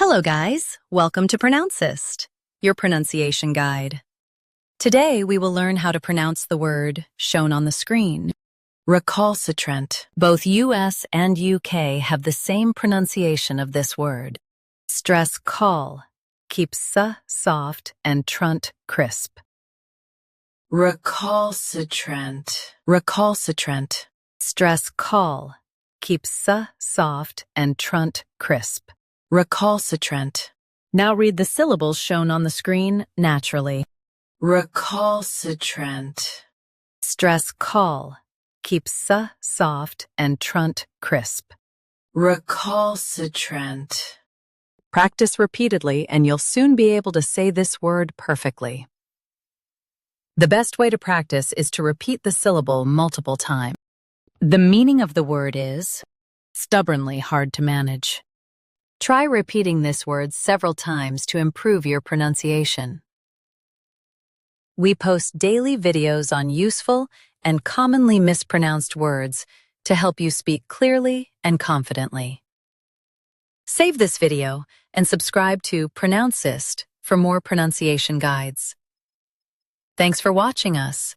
Hello guys, welcome to Pronouncist, your pronunciation guide. Today we will learn how to pronounce the word shown on the screen. Recalcitrant. Both US and UK have the same pronunciation of this word. Stress call. Keep s soft and trunt crisp. Recalcitrant. Recalcitrant. Stress call. Keep s soft and trunt crisp. Recalcitrant. Now read the syllables shown on the screen naturally. Recalcitrant. Stress call. Keep s soft and trunt crisp. Recalcitrant. Practice repeatedly and you'll soon be able to say this word perfectly. The best way to practice is to repeat the syllable multiple times. The meaning of the word is stubbornly hard to manage. Try repeating this word several times to improve your pronunciation. We post daily videos on useful and commonly mispronounced words to help you speak clearly and confidently. Save this video and subscribe to Pronouncist for more pronunciation guides. Thanks for watching us.